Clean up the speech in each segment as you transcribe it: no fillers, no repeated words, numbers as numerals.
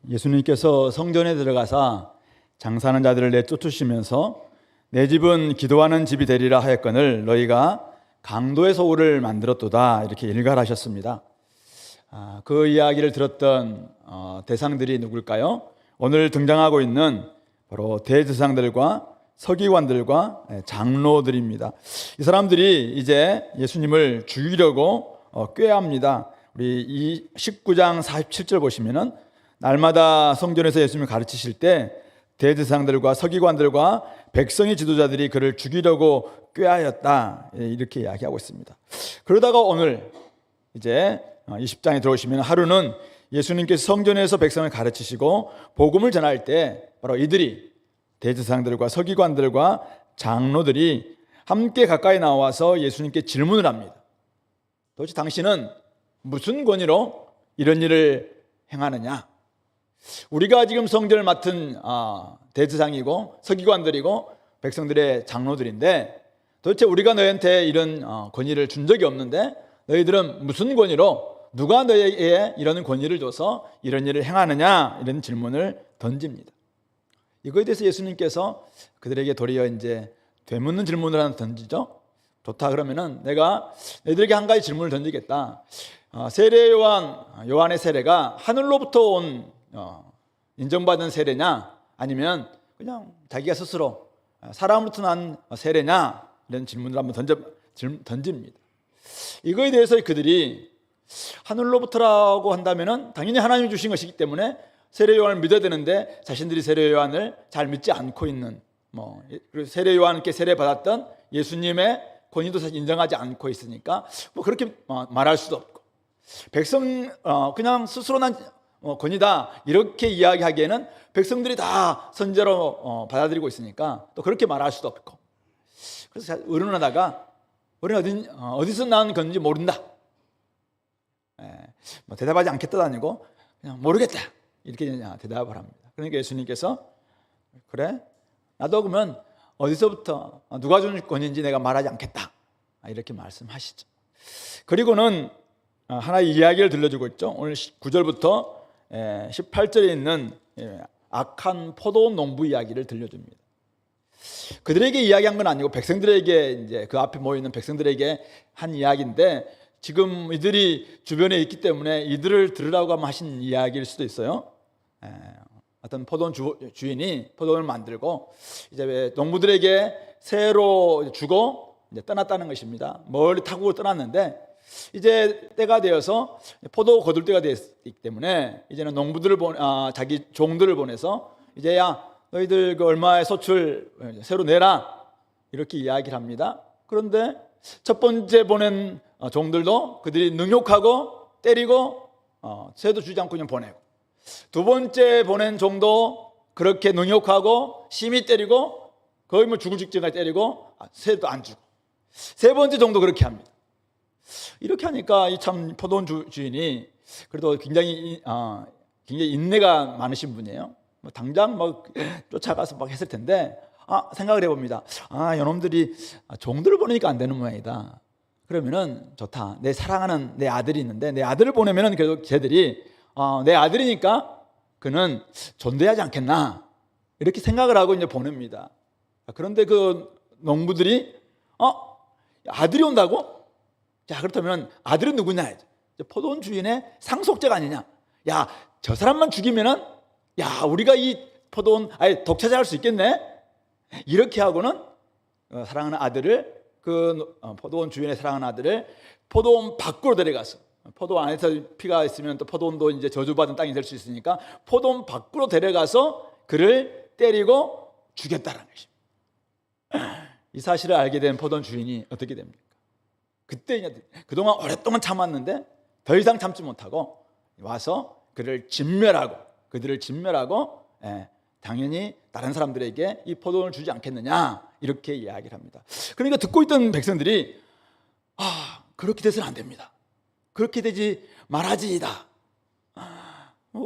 예수님께서 성전에 들어가사 장사하는 자들을 내쫓으시면서 내 집은 기도하는 집이 되리라 하였거늘 너희가 강도의 소굴을 만들었도다, 이렇게 일갈하셨습니다. 그 이야기를 들었던 대상들이 누굴까요? 오늘 등장하고 있는 바로 대제사장들과 서기관들과 장로들입니다. 이 사람들이 이제 예수님을 죽이려고 꾀합니다. 우리 이 19장 47절 보시면은 날마다 성전에서 예수님을 가르치실 때 대제사장들과 서기관들과 백성의 지도자들이 그를 죽이려고 꾀하였다, 이렇게 이야기하고 있습니다. 그러다가 오늘 이제 20장에 들어오시면 하루는 예수님께서 성전에서 백성을 가르치시고 복음을 전할 때 바로 이들이 대제사장들과 서기관들과 장로들이 함께 가까이 나와서 예수님께 질문을 합니다. 도대체 당신은 무슨 권위로 이런 일을 행하느냐? 우리가 지금 성전을 맡은 대제사장이고 서기관들이고 백성들의 장로들인데 도대체 우리가 너희한테 이런 권위를 준 적이 없는데 너희들은 무슨 권위로, 누가 너희에게 이런 권위를 줘서 이런 일을 행하느냐? 이런 질문을 던집니다. 이거에 대해서 예수님께서 그들에게 도리어 이제 되묻는 질문을 하나 던지죠. 좋다, 그러면은 내가 너희들에게 한 가지 질문을 던지겠다. 세례 요한의 세례가 하늘로부터 온 인정받은 세례냐, 아니면 그냥 자기가 스스로 사람으로부터 난 세례냐, 이런 질문을 한번 던집니다. 이거에 대해서 그들이 하늘로부터라고 한다면은 당연히 하나님이 주신 것이기 때문에 세례 요한을 믿어야 되는데 자신들이 세례 요한을 잘 믿지 않고 있는, 그리고 세례 요한께 세례 받았던 예수님의 권위도 사실 인정하지 않고 있으니까 그렇게 말할 수도 없고, 백성 그냥 스스로 난 권위다 이렇게 이야기하기에는 백성들이 다 선제로 받아들이고 있으니까 또 그렇게 말할 수도 없고, 그래서 의논하다가 우리는 어디서 나온 건지 모른다, 대답하지 않겠다 아니고 그냥 모르겠다, 이렇게 대답을 합니다. 그러니까 예수님께서 그래, 나도 그러면 어디서부터 누가 준 권위인지 내가 말하지 않겠다, 이렇게 말씀하시죠. 그리고는 하나의 이야기를 들려주고 있죠. 오늘 9절부터 18절에 있는 악한 포도 농부 이야기를 들려줍니다. 그들에게 이야기한 건 아니고 백성들에게, 이제 그 앞에 모여 있는 백성들에게 한 이야기인데 지금 이들이 주변에 있기 때문에 이들을 들으라고 하면 하신 이야기일 수도 있어요. 어떤 포도원 주인이 포도원을 만들고 이제 농부들에게 새로 주고 이제 떠났다는 것입니다. 멀리 타국을 떠났는데 이제 때가 되어서 포도 거둘 때가 됐기 때문에 이제는 농부들을 자기 종들을 보내서 이제 야, 너희들 그 얼마의 소출 새로 내라, 이렇게 이야기를 합니다. 그런데 첫 번째 보낸 종들도 그들이 능욕하고 때리고 새도 주지 않고 그냥 보내고, 두 번째 보낸 종도 그렇게 능욕하고 심히 때리고 거의 죽을 직전까지 때리고 새도 안 주고, 세 번째 종도 그렇게 합니다. 이렇게 하니까 이 참 포도원 주인이 그래도 굉장히 인내가 많으신 분이에요. 당장 쫓아가서 했을 텐데 생각을 해봅니다. 이놈들이 종들을 보내니까 안 되는 모양이다. 그러면은 좋다, 내 사랑하는 내 아들이 있는데 내 아들을 보내면은 그래도 쟤들이 내 아들이니까 그는 존대하지 않겠나, 이렇게 생각을 하고 이제 보냅니다. 그런데 그 농부들이 아들이 온다고? 자, 그렇다면 아들은 누구냐? 포도원 주인의 상속자가 아니냐? 야, 저 사람만 죽이면은 야, 우리가 이 포도원 독차지할 수 있겠네? 이렇게 하고는 사랑하는 아들을, 그 포도원 주인의 사랑하는 아들을 포도원 밖으로 데려가서, 포도원 안에서 피가 있으면 또 포도원도 이제 저주받은 땅이 될 수 있으니까 포도원 밖으로 데려가서 그를 때리고 죽였다는 것입니다. 이 사실을 알게 된 포도원 주인이 어떻게 됩니까? 그때 그동안 오랫동안 참았는데 더 이상 참지 못하고 와서 그들을 진멸하고 당연히 다른 사람들에게 이 포도원을 주지 않겠느냐, 이렇게 이야기를 합니다. 그러니까 듣고 있던 백성들이 그렇게 돼서는 안 됩니다. 그렇게 되지 말아지이다.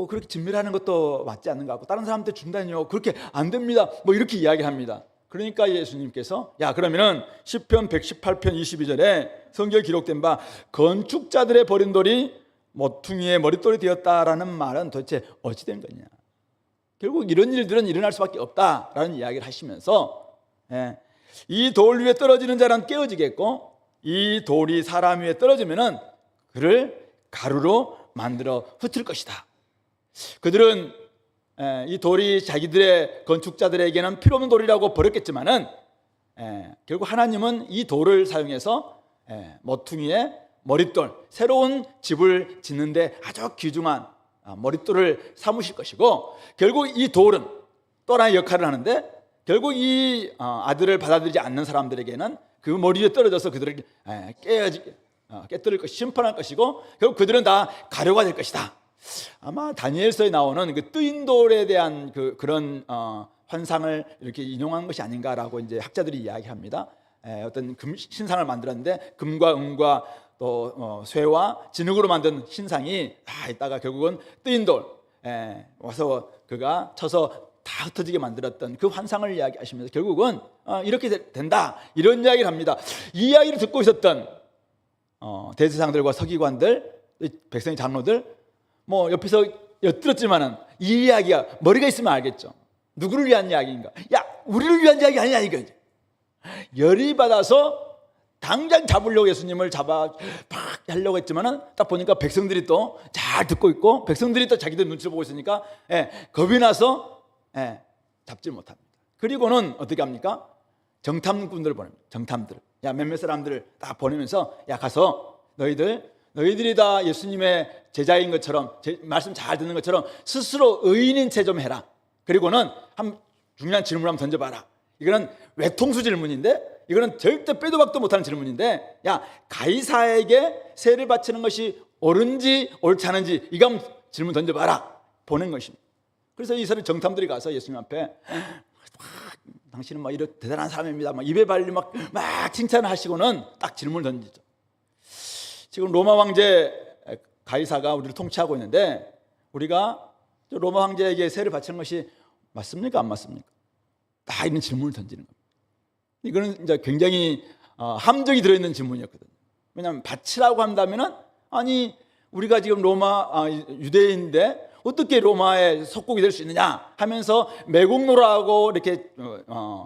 그렇게 진멸하는 것도 맞지 않는 것 같고 다른 사람한테 준다니요, 그렇게 안 됩니다, 이렇게 이야기합니다. 그러니까 예수님께서 그러면은 시편 118편 22절에 성경에 기록된 바 건축자들의 버린 돌이 모퉁이의 머릿돌이 되었다라는 말은 도대체 어찌 된 거냐. 결국 이런 일들은 일어날 수밖에 없다라는 이야기를 하시면서 이 돌 위에 떨어지는 자는 깨어지겠고 이 돌이 사람 위에 떨어지면은 그를 가루로 만들어 흩을 것이다. 그들은 이 돌이 자기들의 건축자들에게는 필요 없는 돌이라고 버렸겠지만은 결국 하나님은 이 돌을 사용해서 모퉁이의 머릿돌, 새로운 집을 짓는데 아주 귀중한 머릿돌을 삼으실 것이고, 결국 이 돌은 또 하나의 역할을 하는데, 결국 이 아들을 받아들이지 않는 사람들에게는 그 머리 위에 떨어져서 그들을 깨뜨릴 것이, 심판할 것이고, 결국 그들은 다 가루가 될 것이다. 아마 다니엘서에 나오는 그 뜨인 돌에 대한 그런 환상을 이렇게 인용한 것이 아닌가라고 이제 학자들이 이야기합니다. 어떤 신상을 만들었는데 금과 은과 또 쇠와 진흙으로 만든 신상이 다 있다가 결국은 뜨인 돌 와서 그가 쳐서 다 흩어지게 만들었던 그 환상을 이야기하시면서 결국은 이렇게 된다, 이런 이야기를 합니다. 이 이야기를 듣고 있었던 대제사장들과 서기관들, 백성의 장로들 뭐 옆에서 엿들었지만은 이 이야기가 머리가 있으면 알겠죠. 누구를 위한 이야기인가? 야, 우리를 위한 이야기 아니냐 이거지. 열이 받아서 당장 잡으려고 예수님을 팍 하려고 했지만은 딱 보니까 백성들이 또 잘 듣고 있고 백성들이 또 자기들 눈치를 보고 있으니까 겁이 나서 잡지 못합니다. 그리고는 어떻게 합니까? 정탐꾼들을 보냅니다. 정탐들. 야, 몇몇 사람들을 딱 보내면서 야, 가서 너희들이 다 예수님의 제자인 것처럼 말씀 잘 듣는 것처럼 스스로 의인인 채 좀 해라. 그리고는 한 중요한 질문을 한번 던져봐라. 이거는 외통수 질문인데, 이거는 절대 빼도 박도 못하는 질문인데, 야, 가이사에게 세를 바치는 것이 옳은지 옳지 않은지 이거 한번 질문 던져봐라. 보낸 것입니다. 그래서 이스라엘 정탐들이 가서 예수님 앞에 당신은 막 이런 대단한 사람입니다, 막 입에 발리 막 칭찬을 하시고는 딱 질문을 던지죠. 지금 로마 황제 가이사가 우리를 통치하고 있는데 우리가 로마 황제에게 세를 바치는 것이 맞습니까, 안 맞습니까? 다 이런 질문을 던지는 겁니다. 이거는 이제 굉장히 함정이 들어있는 질문이었거든요. 왜냐하면 바치라고 한다면은 아니 우리가 지금 유대인인데 어떻게 로마의 속국이 될 수 있느냐 하면서 매국노라고 이렇게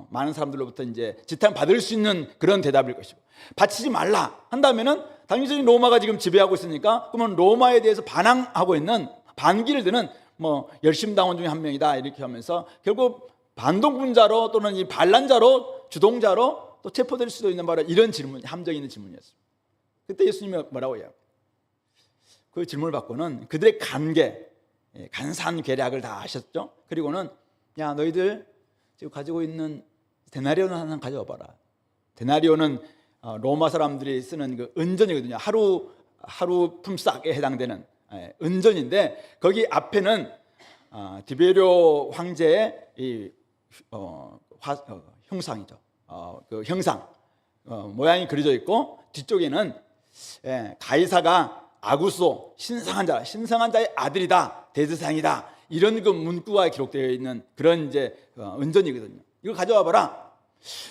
많은 사람들로부터 이제 지탄 받을 수 있는 그런 대답일 것이고, 바치지 말라 한다면은 당연히 로마가 지금 지배하고 있으니까 그러면 로마에 대해서 반항하고 있는 반기를 드는 뭐 열심당원 중에 한 명이다 이렇게 하면서 결국 반동분자로 또는 이 반란자로 주동자로 또 체포될 수도 있는 바로 이런 질문, 함정이 있는 질문이었습니다. 그때 예수님이 뭐라고 해요? 그 질문을 받고는 그들의 간사한 계략을 다 아셨죠. 그리고는 야, 너희들 지금 가지고 있는 데나리온을 하나 가져와 봐라. 데나리온은 로마 사람들이 쓰는 그 은전이거든요. 하루 품삯에 해당되는 은전인데 거기 앞에는 디베리오 황제의 이 형상이죠. 그 형상 모양이 그려져 있고 뒤쪽에는 가이사가 아구소 신성한 자의 아들이다, 대제사장이다, 이런 그 문구가 기록되어 있는 그런 이제 은전이거든요. 이걸 가져와 봐라.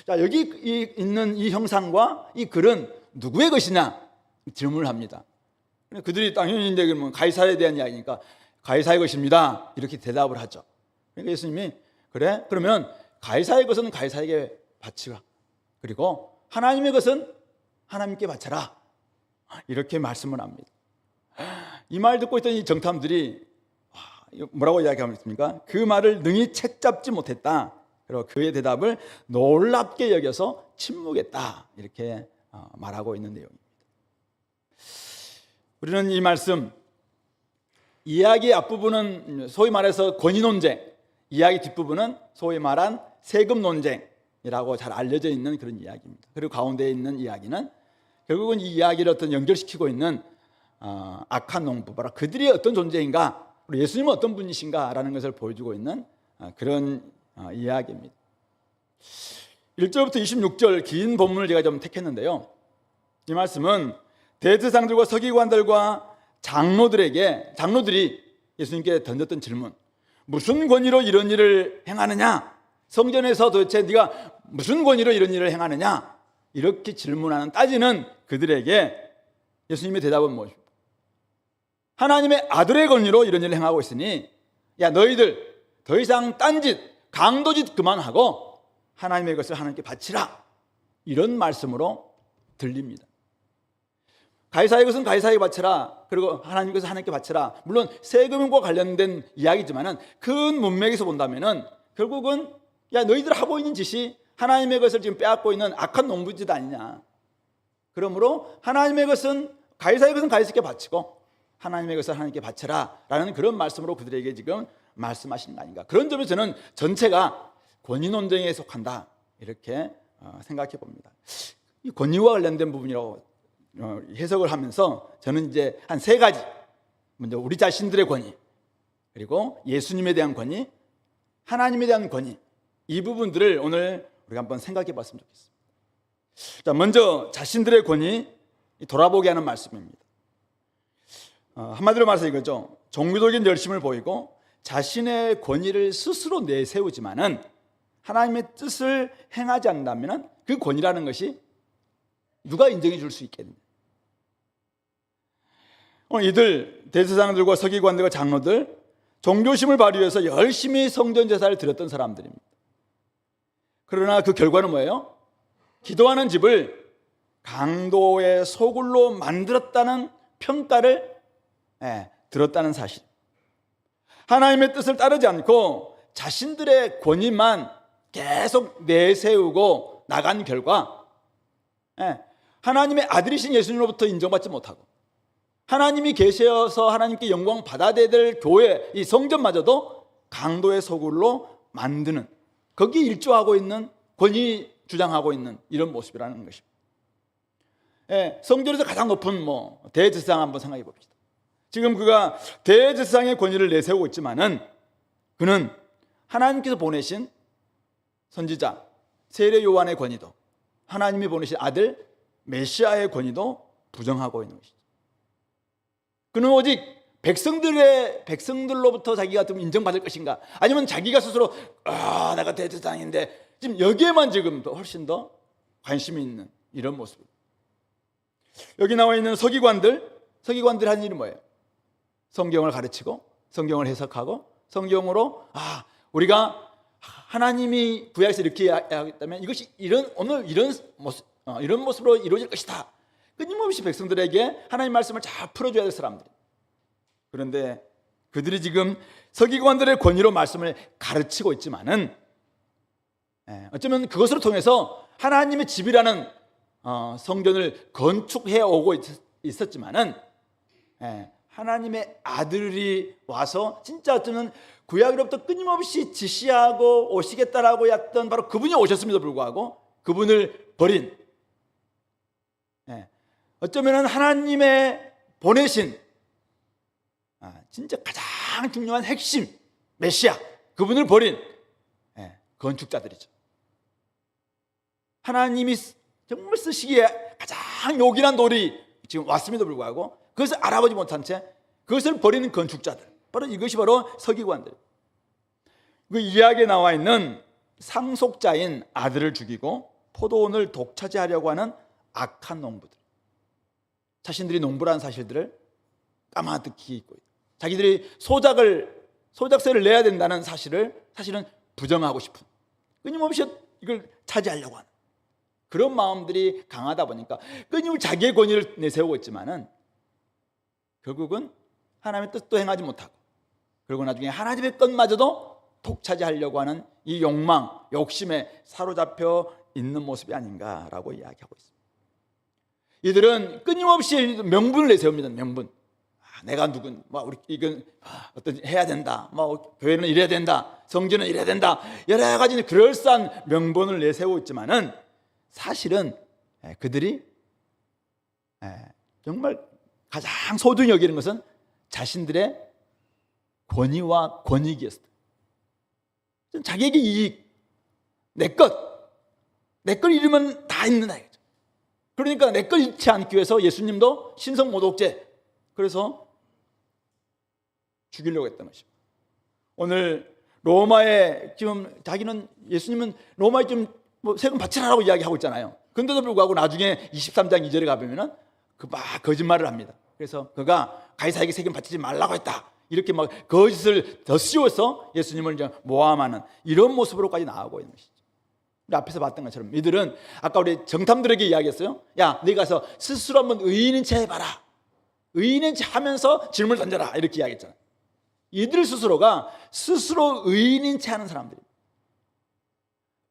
자, 여기 있는 이 형상과 이 글은 누구의 것이냐 질문을 합니다. 그들이 당연히 이제 그러면 가이사에 대한 이야기니까 가이사의 것입니다 이렇게 대답을 하죠. 그러니까 예수님이 그래? 그러면 가이사의 것은 가이사에게 바치라. 그리고 하나님의 것은 하나님께 바쳐라. 이렇게 말씀을 합니다. 이 말 듣고 있던 이 정탐들이 뭐라고 이야기합니까? 그 말을 능히 채잡지 못했다. 그리고 그의 대답을 놀랍게 여겨서 침묵했다. 이렇게 말하고 있는 내용입니다. 우리는 이 말씀, 이야기의 앞부분은 소위 말해서 권위 논쟁, 이야기 뒷부분은 소위 말한 세금 논쟁이라고 잘 알려져 있는 그런 이야기입니다. 그리고 가운데에 있는 이야기는 결국은 이 이야기를 어떤 연결시키고 있는 악한 농부, 바로 그들이 어떤 존재인가, 그리고 예수님은 어떤 분이신가라는 것을 보여주고 있는 그런 이야기입니다. 1절부터 26절 긴 본문을 제가 좀 택했는데요. 이 말씀은 대제사장들과 서기관들과 장로들이 예수님께 던졌던 질문, 무슨 권위로 이런 일을 행하느냐? 성전에서 도대체 네가 무슨 권위로 이런 일을 행하느냐? 이렇게 질문하는, 따지는 그들에게 예수님의 대답은 무엇입니까? 하나님의 아들의 권위로 이런 일을 행하고 있으니 야 너희들 더 이상 딴짓 강도짓 그만하고 하나님의 것을 하나님께 바치라, 이런 말씀으로 들립니다. 가이사의 것은 가이사에게 바치라, 그리고 하나님 것을 하나님께 바치라. 물론 세금과 관련된 이야기지만은 큰 문맥에서 본다면은 결국은 야 너희들 하고 있는 짓이 하나님의 것을 지금 빼앗고 있는 악한 농부짓 아니냐. 그러므로 하나님의 것은 가이사의 것은 가이사에게 바치고 하나님의 것을 하나님께 바쳐라 라는 그런 말씀으로 그들에게 지금 말씀하시는 거 아닌가. 그런 점에서 저는 전체가 권위 논쟁에 속한다, 이렇게 생각해 봅니다. 이 권위와 관련된 부분이라고 해석을 하면서 저는 이제 한 세 가지, 먼저 우리 자신들의 권위, 그리고 예수님에 대한 권위, 하나님에 대한 권위, 이 부분들을 오늘 우리가 한번 생각해 봤으면 좋겠습니다. 자, 먼저 자신들의 권위 돌아보게 하는 말씀입니다. 한마디로 말해서 이거죠. 종교적인 열심을 보이고 자신의 권위를 스스로 내세우지만은 하나님의 뜻을 행하지 않는다면 그 권위라는 것이 누가 인정해 줄 수 있겠느냐. 오늘 이들 대제사장들과 서기관들과 장로들 종교심을 발휘해서 열심히 성전 제사를 드렸던 사람들입니다. 그러나 그 결과는 뭐예요? 기도하는 집을 강도의 소굴로 만들었다는 평가를 들었다는 사실. 하나님의 뜻을 따르지 않고 자신들의 권위만 계속 내세우고 나간 결과 하나님의 아들이신 예수님으로부터 인정받지 못하고 하나님이 계셔서 하나님께 영광 받아야 될 교회, 이 성전마저도 강도의 소굴로 만드는, 거기에 일조하고 있는, 권위 주장하고 있는 이런 모습이라는 것입니다. 성전에서 가장 높은 대제사장 한번 생각해 봅시다. 지금 그가 대제사장의 권위를 내세우고 있지만은 그는 하나님께서 보내신 선지자 세례 요한의 권위도, 하나님이 보내신 아들 메시아의 권위도 부정하고 있는 것이죠. 그는 오직 백성들로부터 자기가 좀 인정받을 것인가, 아니면 자기가 스스로 내가 대제사장인데, 지금 여기에만 지금 훨씬 더 관심이 있는 이런 모습입니다. 여기 나와 있는 서기관들이 하는 일이 뭐예요? 성경을 가르치고 성경을 해석하고 성경으로 우리가 하나님이 구약에서 이렇게 이야기했다면 이것이 오늘 이런 모습으로 이루어질 것이다. 끊임없이 백성들에게 하나님 말씀을 잘 풀어줘야 될 사람들. 그런데 그들이 지금 서기관들의 권위로 말씀을 가르치고 있지만은 어쩌면 그것으로 통해서 하나님의 집이라는 성전을 건축해 오고 있었지만은 하나님의 아들이 와서 진짜 어쩌면 구약으로부터 끊임없이 지시하고 오시겠다라고 했던 바로 그분이 오셨음에도 불구하고 그분을 버린, 어쩌면 하나님의 보내신 진짜 가장 중요한 핵심 메시아, 그분을 버린 건축자들이죠. 하나님이 정말 쓰시기에 가장 요긴한 돌이 지금 왔음에도 불구하고 그것을 알아보지 못한 채 그것을 버리는 건축자들, 바로 이것이 바로 서기관들. 그 이야기에 나와 있는 상속자인 아들을 죽이고 포도원을 독차지하려고 하는 악한 농부들, 자신들이 농부라는 사실들을 까마득히 잊고 있다. 자기들이 소작세를 내야 된다는 사실은 부정하고 싶은, 끊임없이 이걸 차지하려고 하는 그런 마음들이 강하다 보니까 끊임없이 자기의 권위를 내세우고 있지만은 결국은 하나님의 뜻도 행하지 못하고, 그리고 나중에 하나님의 것마저도 독차지하려고 하는 이 욕심에 사로잡혀 있는 모습이 아닌가라고 이야기하고 있습니다. 이들은 끊임없이 명분을 내세웁니다. 명분. 내가 우리 이건 어떤 해야 된다. 교회는 이래야 된다. 성전은 이래야 된다. 여러 가지 그럴싸한 명분을 내세우고 있지만은 사실은 그들이 정말 가장 소중히 여기는 것은 자신들의 권위와 권익이었어요. 자기에게 이익, 내 것 잃으면 다 있는다. 그러니까 내 것 잃지 않기 위해서 예수님도 신성모독죄, 그래서 죽이려고 했던 것입니다. 오늘 로마에 지금 예수님은 로마에 좀 세금 바치라고 이야기하고 있잖아요. 그런데도 불구하고 나중에 23장 2절에 가보면은 막 거짓말을 합니다. 그래서 그가 가이사에게 세금 바치지 말라고 했다. 이렇게 막 거짓을 더 씌워서 예수님을 이제 모함하는 이런 모습으로까지 나오고 있는 것이죠. 우리 앞에서 봤던 것처럼 이들은 아까 우리 정탐들에게 이야기했어요. 야, 네가 가서 스스로 한번 의인인 체 해봐라. 의인인 체 하면서 질문을 던져라. 이렇게 이야기했잖아요. 이들 스스로가 스스로 의인인 체 하는 사람들입니다.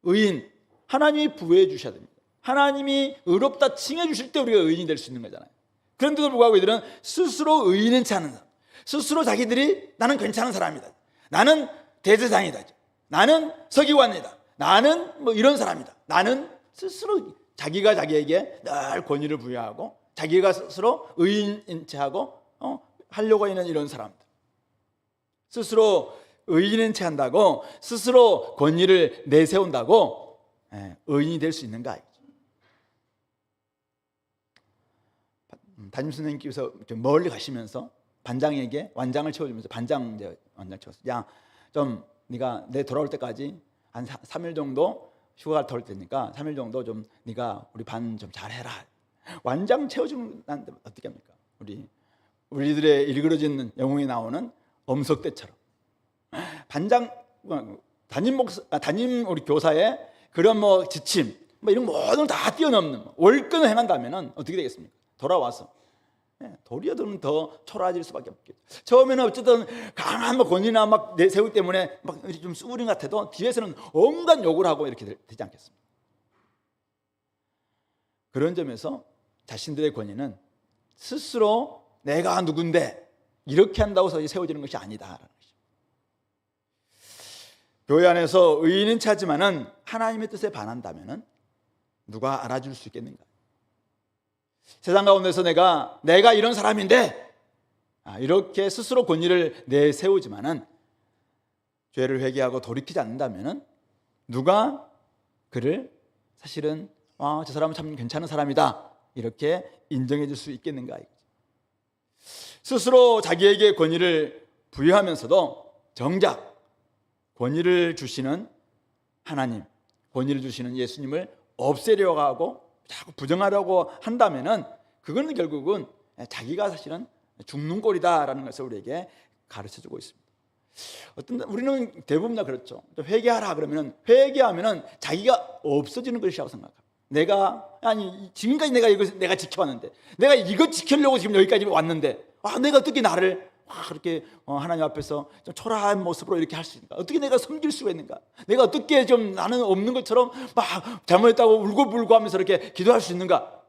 의인, 하나님이 부여해 주셔야 됩니다. 하나님이 의롭다 칭해 주실 때 우리가 의인이 될 수 있는 거잖아요. 그런데도 불구하고 이들은 스스로 의인인 체 하는 사람, 스스로 자기들이 나는 괜찮은 사람이다, 나는 대제사장이다, 나는 서기관이다, 나는 뭐 이런 사람이다, 나는 스스로 자기가 자기에게 늘 권위를 부여하고 자기가 스스로 의인인 체 하고 하려고 하는 이런 사람들, 스스로 의인인 체 한다고 스스로 권위를 내세운다고 의인이 될 수 있는가? 담임선생님께서 좀 멀리 가시면서 반장에게 완장을 채워주면서 완장 채웠어. 야, 좀 네가 내 돌아올 때까지 한 3일 정도 휴가가 덜 테니까 3일 정도 좀 네가 우리 반 좀 잘해라. 완장 채워주면 난 어떻게 합니까? 우리들의 일그러진 영웅에 나오는 엄석대처럼 반장 담임 우리 교사의 그런 뭐 지침 뭐 이런 모든 걸 다 뛰어넘는 월권을 행한다면은 어떻게 되겠습니까? 돌아와서 도리어도 더 초라해질 수밖에 없겠죠. 처음에는 어쨌든 강한 권위나 막 내세우기 때문에 막 좀 수구린 같아도 뒤에서는 온갖 욕을 하고 이렇게 되지 않겠습니까? 그런 점에서 자신들의 권위는 스스로 내가 누군데 이렇게 한다고 해서 세워지는 것이 아니다라는 것이죠. 교회 안에서 의인은 차지만은 하나님의 뜻에 반한다면은 누가 알아줄 수 있겠는가? 세상 가운데서 내가 이런 사람인데 이렇게 스스로 권위를 내세우지만은 죄를 회개하고 돌이키지 않는다면은 누가 그를 사실은 저 사람은 참 괜찮은 사람이다 이렇게 인정해 줄 수 있겠는가? 스스로 자기에게 권위를 부여하면서도 정작 권위를 주시는 하나님, 권위를 주시는 예수님을 없애려고 하고 자꾸 부정하려고 한다면은 그거는 결국은 자기가 사실은 죽는 꼴이다라는 것을 우리에게 가르쳐주고 있습니다. 우리는 대부분 다 그렇죠. 회개하라 그러면은 회개하면은 자기가 없어지는 것이라고 생각합니다. 지금까지 내가 지켜왔는데, 내가 이거 지키려고 지금 여기까지 왔는데, 내가 어떻게 나를 그렇게 하나님 앞에서 좀 초라한 모습으로 이렇게 할 수 있는가? 어떻게 내가 섬길 수가 있는가? 내가 어떻게 좀 나는 없는 것처럼 막 잘못했다고 울고불고 하면서 이렇게 기도할 수 있는가?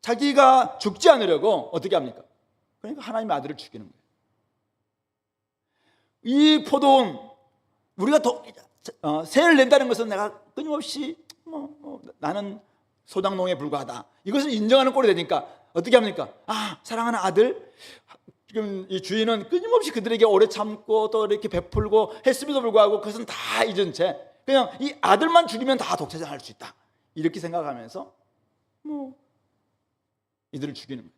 자기가 죽지 않으려고 어떻게 합니까? 그러니까 하나님의 아들을 죽이는 거예요. 이 포도원 우리가 세를 낸다는 것은 내가 끊임없이 나는 소장농에 불과하다, 이것을 인정하는 꼴이 되니까 어떻게 합니까? 사랑하는 아들, 지금 이 주인은 끊임없이 그들에게 오래 참고 또 이렇게 베풀고 했음에도 불구하고 그것은 다 잊은 채 그냥 이 아들만 죽이면 다 독재자할 수 있다 이렇게 생각하면서 이들을 죽이는 거예요.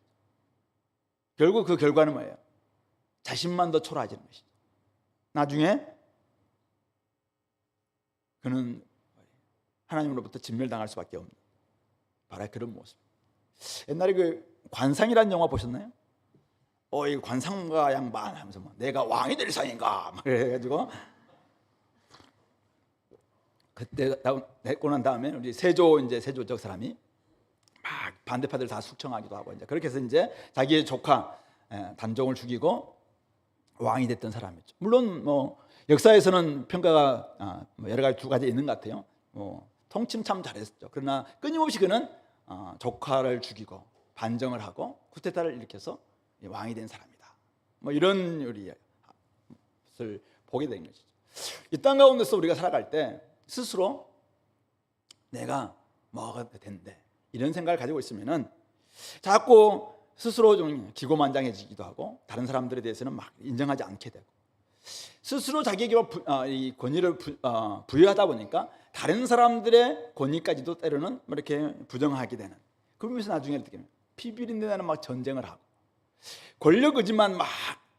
결국 그 결과는 뭐예요? 자신만 더 초라해지는 것이죠. 나중에 그는 하나님으로부터 진멸당할 수밖에 없는 바로 그런 모습. 옛날에 그 관상이라는 영화 보셨나요? 이 관상가 양반 하면서 내가 왕이 될 상인가 막 그래가지고 그때 내고 난 다음에 우리 세조적 사람이 막 반대파들 다 숙청하기도 하고 이제 그렇게 해서 이제 자기의 조카 단종을 죽이고 왕이 됐던 사람이죠. 물론 역사에서는 평가가 여러 가지 두 가지 있는 것 같아요. 통치는 참 잘했죠. 그러나 끊임없이 그는 조카를 죽이고 반정을 하고 쿠데타를 일으켜서 왕이 된 사람이다. 이런 요리를 보게 된 것이죠. 이 땅 가운데서 우리가 살아갈 때 스스로 내가 뭐가 됐는데 이런 생각을 가지고 있으면은 자꾸 스스로 좀 기고만장해지기도 하고 다른 사람들에 대해서는 막 인정하지 않게 되고 스스로 자기에게 이 권위를 부여하다 보니까 다른 사람들의 권위까지도 때로는 이렇게 부정하게 되는, 그러면서 나중에 어떻게 피비린내 나는 막 전쟁을 하고 권력 의지만 막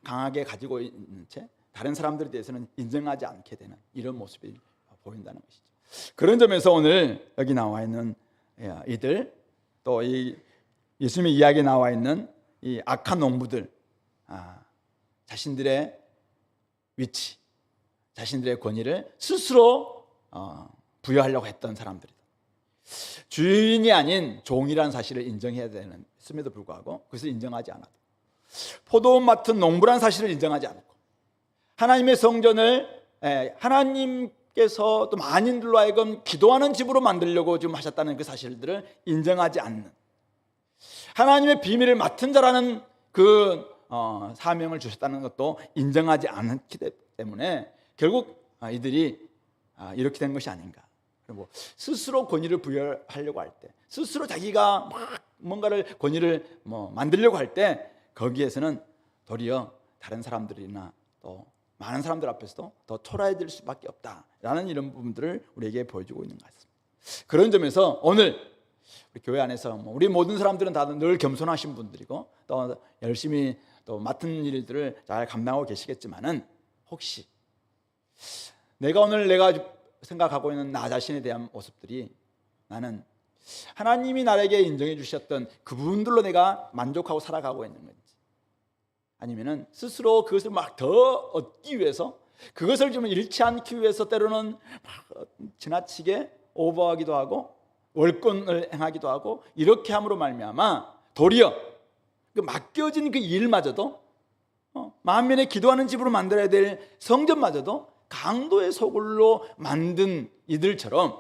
강하게 가지고 있는 채 다른 사람들에 대해서는 인정하지 않게 되는 이런 모습이 보인다는 것이죠. 그런 점에서 오늘 여기 나와 있는 이들, 또 이 예수님의 이야기에 나와 있는 이 악한 농부들, 자신들의 위치, 자신들의 권위를 스스로 부여하려고 했던 사람들이다. 주인이 아닌 종이라는 사실을 인정해야 되는음에도 불구하고 그것을 인정하지 않아도, 포도원 맡은 농부라는 사실을 인정하지 않고, 하나님의 성전을 하나님께서 또 만인들로 하여금 기도하는 집으로 만들려고 지금 하셨다는 그 사실들을 인정하지 않는, 하나님의 비밀을 맡은 자라는 그 사명을 주셨다는 것도 인정하지 않기 때문에 결국 이들이 이렇게 된 것이 아닌가. 그리고 스스로 권위를 부여하려고 할 때, 스스로 자기가 막 뭔가를 권위를 만들려고 할 때, 거기에서는 도리어 다른 사람들이나 또 많은 사람들 앞에서도 더 초라해질 수밖에 없다라는 이런 부분들을 우리에게 보여주고 있는 것 같습니다. 그런 점에서 오늘 우리 교회 안에서 우리 모든 사람들은 다 늘 겸손하신 분들이고 또 열심히 또 맡은 일들을 잘 감당하고 계시겠지만은, 혹시 내가 생각하고 있는 나 자신에 대한 모습들이, 나는 하나님이 나에게 인정해 주셨던 그분들로 내가 만족하고 살아가고 있는 건지, 아니면은 스스로 그것을 막 더 얻기 위해서, 그것을 좀 잃지 않기 위해서 때로는 막 지나치게 오버하기도 하고 월권을 행하기도 하고, 이렇게 함으로 말미암아 도리어 그 맡겨진 그 일마저도, 만민의 기도하는 집으로 만들어야 될 성전마저도 강도의 소굴로 만든 이들처럼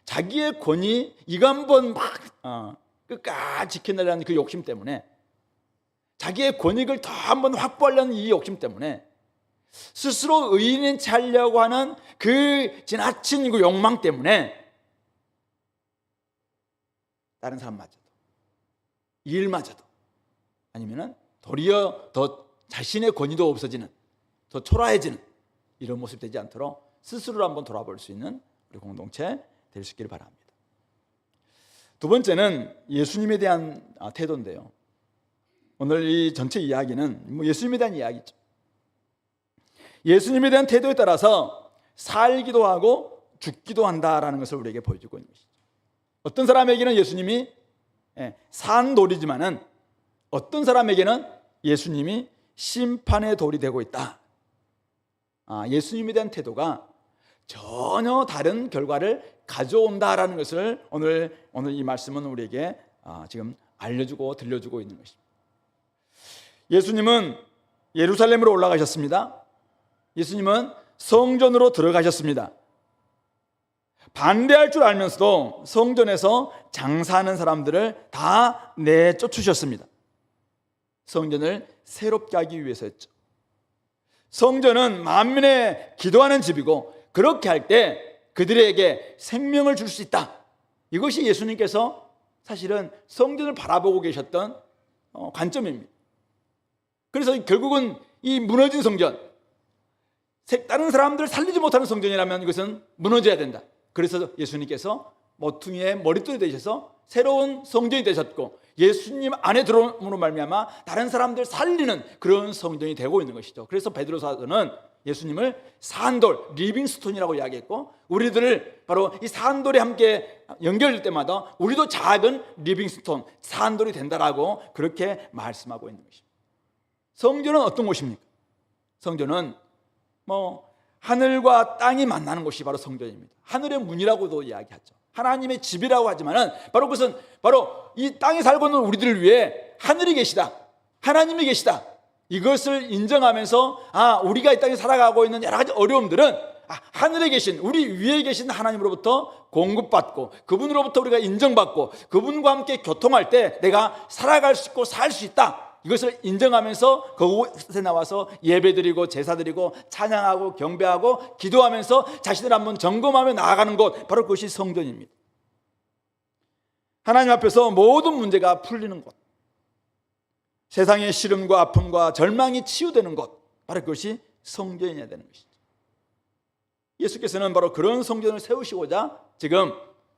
자기의 권위 이거 한번 막 끝까지 지켜내려는 그 욕심 때문에, 자기의 권익을 더 한번 확보하려는 이 욕심 때문에 스스로 의인인 체 하려고 하는 그 지나친 그 욕망 때문에 다른 사람마저도, 일마저도, 아니면은 도리어 더 자신의 권위도 없어지는, 더 초라해지는 이런 모습이 되지 않도록 스스로를 한번 돌아볼 수 있는 우리 공동체 될 수 있기를 바랍니다. 두 번째는 예수님에 대한 태도인데요. 오늘 이 전체 이야기는 예수님에 대한 이야기죠. 예수님에 대한 태도에 따라서 살기도 하고 죽기도 한다라는 것을 우리에게 보여주고 있는 것이죠. 어떤 사람에게는 예수님이 산돌이지만은 어떤 사람에게는 예수님이 심판의 돌이 되고 있다. 예수님에 대한 태도가 전혀 다른 결과를 가져온다라는 것을 오늘 이 말씀은 우리에게 지금 알려주고 들려주고 있는 것입니다. 예수님은 예루살렘으로 올라가셨습니다. 예수님은 성전으로 들어가셨습니다. 반대할 줄 알면서도 성전에서 장사하는 사람들을 다 내쫓으셨습니다. 성전을 새롭게 하기 위해서였죠. 성전은 만민의 기도하는 집이고, 그렇게 할 때 그들에게 생명을 줄 수 있다. 이것이 예수님께서 사실은 성전을 바라보고 계셨던 관점입니다. 그래서 결국은 이 무너진 성전, 다른 사람들을 살리지 못하는 성전이라면 이것은 무너져야 된다. 그래서 예수님께서 모퉁이의 머릿돌이 되셔서 새로운 성전이 되셨고, 예수님 안에 들어옴으로 말미암아 다른 사람들 살리는 그런 성전이 되고 있는 것이죠. 그래서 베드로사도는 예수님을 산돌, 리빙스톤이라고 이야기했고, 우리들을 바로 이 산돌에 함께 연결될 때마다 우리도 작은 리빙스톤, 산돌이 된다라고 그렇게 말씀하고 있는 것입니다. 성전은 어떤 곳입니까? 성전은 하늘과 땅이 만나는 곳이 바로 성전입니다. 하늘의 문이라고도 이야기하죠. 하나님의 집이라고 하지만은 바로 그것은 바로 이 땅에 살고 있는 우리들을 위해 하늘이 계시다, 하나님이 계시다, 이것을 인정하면서 우리가 이 땅에 살아가고 있는 여러 가지 어려움들은 하늘에 계신, 우리 위에 계신 하나님으로부터 공급받고 그분으로부터 우리가 인정받고 그분과 함께 교통할 때 내가 살아갈 수 있고 살 수 있다, 이것을 인정하면서 그곳에 나와서 예배드리고 제사드리고 찬양하고 경배하고 기도하면서 자신을 한번 점검하며 나아가는 곳, 바로 그것이 성전입니다. 하나님 앞에서 모든 문제가 풀리는 곳, 세상의 시름과 아픔과 절망이 치유되는 곳, 바로 그것이 성전이어야 되는 것이죠. 예수께서는 바로 그런 성전을 세우시고자 지금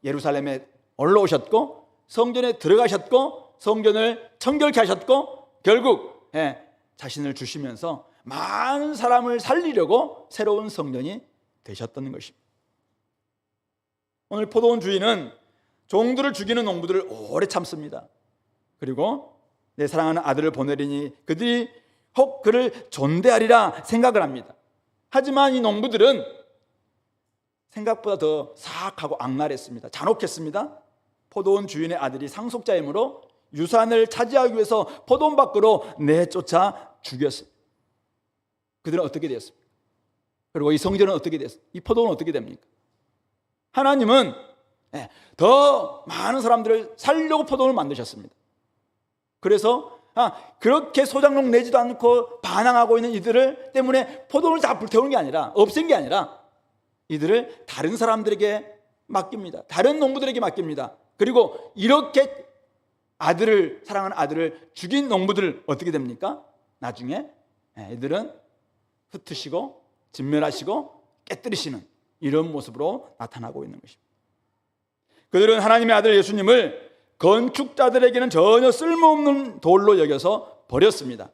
예루살렘에 올라오셨고, 성전에 들어가셨고, 성전을 청결케 하셨고, 결국 자신을 주시면서 많은 사람을 살리려고 새로운 성전이 되셨다는 것입니다. 오늘 포도원 주인은 종들을 죽이는 농부들을 오래 참습니다. 그리고 내 사랑하는 아들을 보내리니 그들이 혹 그를 존대하리라 생각을 합니다. 하지만 이 농부들은 생각보다 더 사악하고 악랄했습니다. 잔혹했습니다. 포도원 주인의 아들이 상속자이므로 유산을 차지하기 위해서 포도원 밖으로 내쫓아 죽였습니다. 그들은 어떻게 되었습니까? 그리고 이 성전은 어떻게 됐습니까? 이 포도원은 어떻게 됩니까? 하나님은 더 많은 사람들을 살려고 포도원을 만드셨습니다. 그래서 그렇게 소장농 내지도 않고 반항하고 있는 이들을 때문에 포도원을 다 불태우는 게 아니라, 없앤 게 아니라 이들을 다른 사람들에게 맡깁니다. 다른 농부들에게 맡깁니다. 그리고 이렇게 사랑하는 아들을 죽인 농부들 어떻게 됩니까? 나중에 이들은 흩으시고 진멸하시고 깨뜨리시는 이런 모습으로 나타나고 있는 것입니다. 그들은 하나님의 아들 예수님을 건축자들에게는 전혀 쓸모없는 돌로 여겨서 버렸습니다.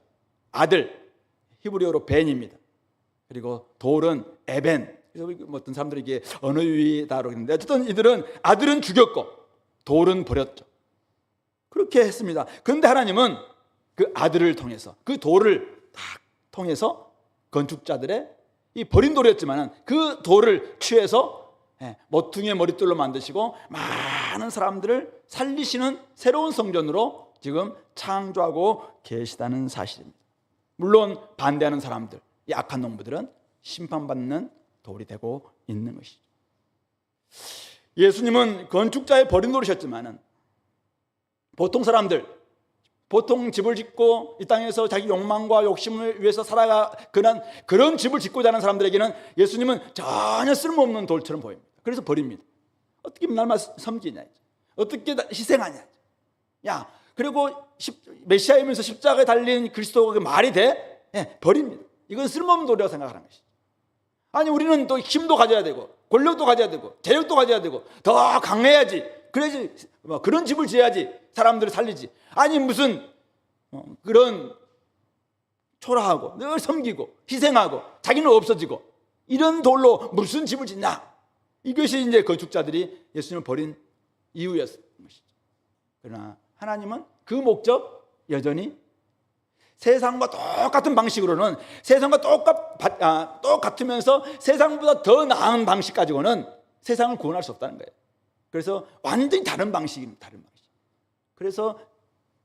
아들, 히브리어로 벤입니다. 그리고 돌은 에벤. 그래서 어떤 사람들이 이게 언어유희다라고 했는데, 어쨌든 이들은 아들은 죽였고 돌은 버렸죠. 그렇게 했습니다. 그런데 하나님은 그 아들을 통해서, 그 돌을 딱 통해서 건축자들의 이 버린 돌이었지만 그 돌을 취해서 모퉁이의 머릿돌로 만드시고 많은 사람들을 살리시는 새로운 성전으로 지금 창조하고 계시다는 사실입니다. 물론 반대하는 사람들, 이 악한 농부들은 심판받는 돌이 되고 있는 것이죠. 예수님은 건축자의 버린 돌이셨지만 보통 사람들, 보통 집을 짓고 이 땅에서 자기 욕망과 욕심을 위해서 그런 집을 짓고자 하는 사람들에게는 예수님은 전혀 쓸모없는 돌처럼 보입니다. 그래서 버립니다. 어떻게 날마다 섬기냐, 어떻게 희생하냐. 야, 그리고 메시아이면서 십자가에 달린 그리스도가 말이 돼? 버립니다. 이건 쓸모없는 돌이라고 생각하는 것이죠. 아니, 우리는 또 힘도 가져야 되고 권력도 가져야 되고 재력도 가져야 되고 더 강해야지, 그래야지 그런 집을 지어야지 사람들을 살리지. 아니, 무슨 그런 초라하고 늘 섬기고 희생하고 자기는 없어지고 이런 돌로 무슨 집을 짓냐. 이것이 이제 건축자들이 예수님을 버린 이유였던 것이죠. 그러나 하나님은 그 목적 여전히 세상과 똑같은 방식으로는, 세상과 똑같으면서 세상보다 더 나은 방식 가지고는 세상을 구원할 수 없다는 거예요. 그래서 완전히 다른 방식입니다. 다른 방식. 그래서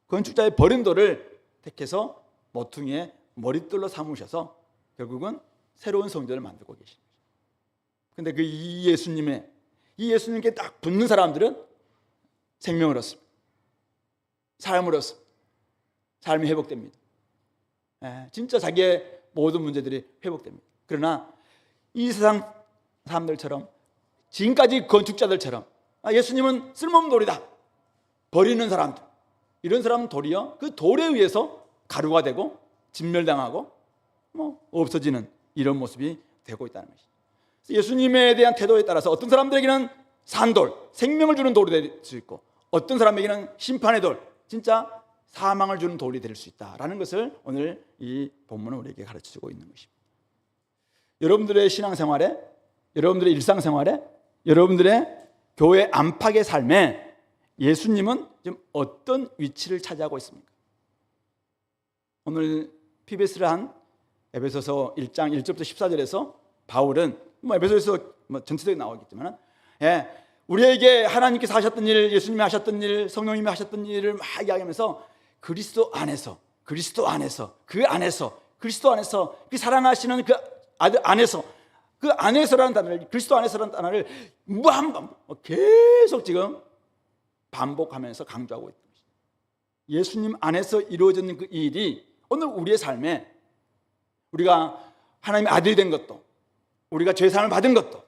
건축자의 버린 돌을 택해서 모퉁이의 머릿돌로 삼으셔서 결국은 새로운 성전을 만들고 계십니다. 근데 이 예수님께 딱 붙는 사람들은 생명을 얻습니다. 삶을 얻습니다. 삶이 회복됩니다. 진짜 자기의 모든 문제들이 회복됩니다. 그러나 이 세상 사람들처럼, 지금까지 건축자들처럼 예수님은 쓸모없는 돌이다, 버리는 사람들, 이런 사람은 도리어 그 돌에 의해서 가루가 되고 진멸당하고 없어지는 이런 모습이 되고 있다는 것이죠. 예수님에 대한 태도에 따라서 어떤 사람들에게는 산돌, 생명을 주는 돌이 될 수 있고, 어떤 사람에게는 심판의 돌, 진짜 사망을 주는 돌이 될 수 있다라는 것을 오늘 이 본문은 우리에게 가르쳐주고 있는 것입니다. 여러분들의 신앙생활에, 여러분들의 일상생활에, 여러분들의 교회 안팎의 삶에 예수님은 지금 어떤 위치를 차지하고 있습니까? 오늘 PBS를 한 에베소서 1장 1절부터 14절에서 바울은 에베소에서 전체적으로 나오겠지만 우리에게 하나님께서 하셨던 일, 예수님이 하셨던 일, 성령님이 하셨던 일을 막 이야기하면서 그리스도 안에서 그 사랑하시는 그 아들 안에서, 그 안에서라는 단어를, 그리스도 안에서라는 단어를 무한반복 계속 지금 반복하면서 강조하고 있습니다. 예수님 안에서 이루어지는 그 일이 오늘 우리의 삶에, 우리가 하나님의 아들이 된 것도, 우리가 죄사함을 받은 것도,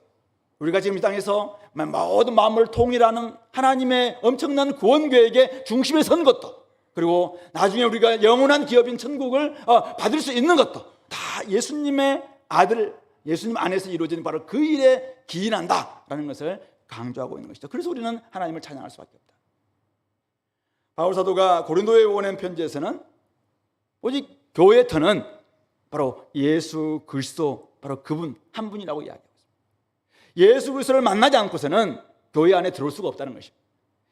우리가 지금 이 땅에서 모든 마음을 통일하는 하나님의 엄청난 구원 계획의 중심에 선 것도, 그리고 나중에 우리가 영원한 기업인 천국을 받을 수 있는 것도 다 예수님의 아들, 예수님 안에서 이루어지는 바로 그 일에 기인한다라는 것을 강조하고 있는 것이죠. 그래서 우리는 하나님을 찬양할 수밖에 없다. 바울 사도가 고린도에 보낸 편지에서는 오직 교회의 터는 바로 예수 그리스도, 바로 그분 한 분이라고 이야기하고 있습니다. 예수 그리스도를 만나지 않고서는 교회 안에 들어올 수가 없다는 것입니다.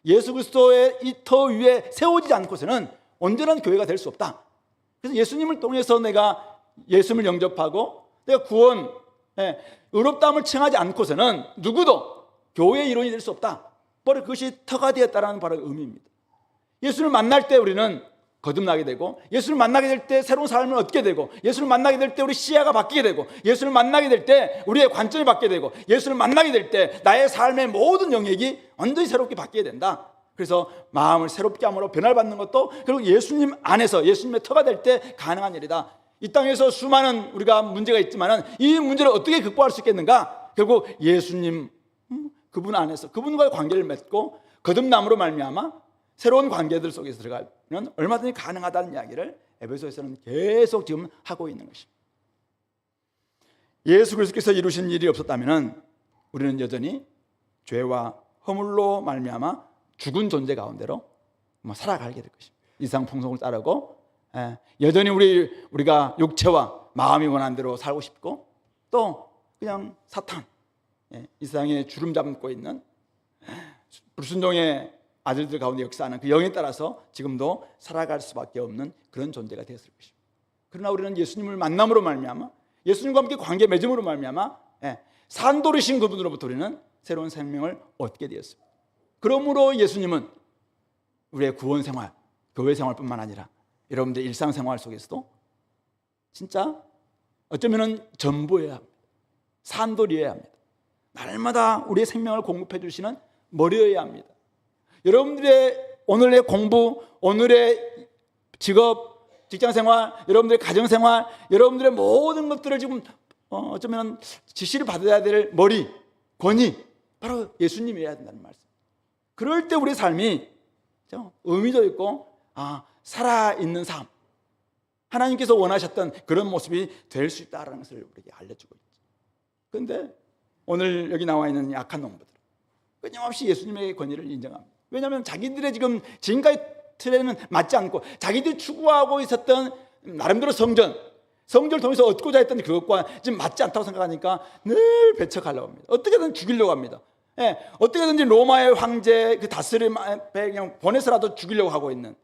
예수 그리스도의 이 터 위에 세워지지 않고서는 온전한 교회가 될 수 없다. 그래서 예수님을 통해서 내가 예수님을 영접하고 내가 구원, 의롭다함을 청하지 않고서는 누구도 교회의 일원이 될 수 없다. 바로 그것이 터가 되었다는 바로 의미입니다. 예수를 만날 때 우리는 거듭나게 되고, 예수를 만나게 될 때 새로운 삶을 얻게 되고, 예수를 만나게 될 때 우리 시야가 바뀌게 되고, 예수를 만나게 될 때 우리의 관점이 바뀌게 되고, 예수를 만나게 될 때 나의 삶의 모든 영역이 완전히 새롭게 바뀌게 된다. 그래서 마음을 새롭게 함으로 변화를 받는 것도 결국 예수님 안에서 예수님의 터가 될 때 가능한 일이다. 이 땅에서 수많은 우리가 문제가 있지만 이 문제를 어떻게 극복할 수 있겠는가? 결국 예수님 그분 안에서 그분과의 관계를 맺고 거듭남으로 말미암아 새로운 관계들 속에서 들어가면 얼마든지 가능하다는 이야기를 에베소에서는 계속 지금 하고 있는 것입니다. 예수 그리스도께서 이루신 일이 없었다면 우리는 여전히 죄와 허물로 말미암아 죽은 존재 가운데로 살아가게 될 것입니다. 이상 풍속을 따르고 여전히 우리가 육체와 마음이 원하는 대로 살고 싶고, 또 그냥 사탄, 이 세상에 주름 잡고 있는 불순종의 아들들 가운데 역사하는 그 영에 따라서 지금도 살아갈 수밖에 없는 그런 존재가 되었을 것입니다. 그러나 우리는 예수님을 만남으로 말미암아, 예수님과 함께 관계 맺음으로 말미암아 산돌이신 그분으로부터 우리는 새로운 생명을 얻게 되었습니다. 그러므로 예수님은 우리의 구원 생활, 교회 생활뿐만 아니라 여러분들의 일상생활 속에서도 진짜 어쩌면 전부여야 합니다. 산돌이어야 합니다. 날마다 우리의 생명을 공급해 주시는 머리여야 합니다. 여러분들의 오늘의 공부, 오늘의 직업, 직장생활, 여러분들의 가정생활, 여러분들의 모든 것들을 지금 어쩌면 지시를 받아야 될 머리, 권위, 바로 예수님이어야 된다는 말씀. 그럴 때 우리의 삶이 의미도 있고 살아있는 삶, 하나님께서 원하셨던 그런 모습이 될 수 있다는 것을 우리에게 알려주고 있죠. 그런데 오늘 여기 나와 있는 약한 농부들 끊임없이 예수님의 권위를 인정합니다. 왜냐하면 자기들의 지금까지 틀에는 맞지 않고 자기들이 추구하고 있었던 나름대로 성전을 통해서 얻고자 했던 그것과 지금 맞지 않다고 생각하니까 늘 배척하려고 합니다. 어떻게든 죽이려고 합니다. 어떻게든지 로마의 황제 그 다스림 앞에 그냥 보내서라도 죽이려고 하고 있는,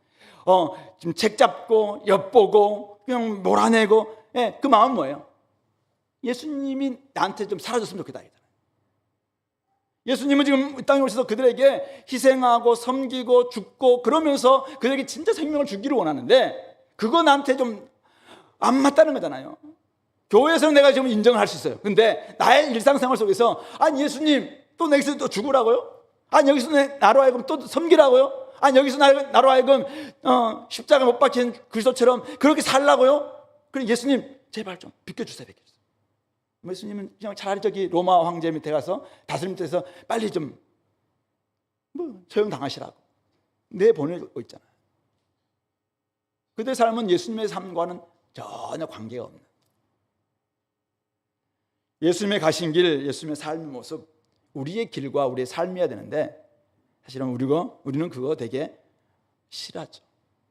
지금 책 잡고 엿보고 그냥 몰아내고, 그 마음은 뭐예요? 예수님이 나한테 좀 사라졌으면 좋겠다. 예수님은 지금 이 땅에 오셔서 그들에게 희생하고 섬기고 죽고 그러면서 그들에게 진짜 생명을 주기를 원하는데, 그거 나한테 좀 안 맞다는 거잖아요. 교회에서는 내가 지금 인정할 수 있어요. 근데 나의 일상생활 속에서 예수님 또 여기서 또 죽으라고요? 여기서 나로 하여금 또 섬기라고요? 여기서 나로 하여금 십자가 못 박힌 그리스도처럼 그렇게 살라고요? 그럼 예수님 제발 좀 비켜주세요. 예수님은 그냥 차라리 저기 로마 황제 밑에 가서 다스림 밑에서 빨리 좀 처형당하시라고 내보내고 있잖아요. 그들의 삶은 예수님의 삶과는 전혀 관계가 없는, 예수님의 가신 길, 예수님의 삶의 모습, 우리의 길과 우리의 삶이어야 되는데 사실은 우리는 그거 되게 싫어하죠.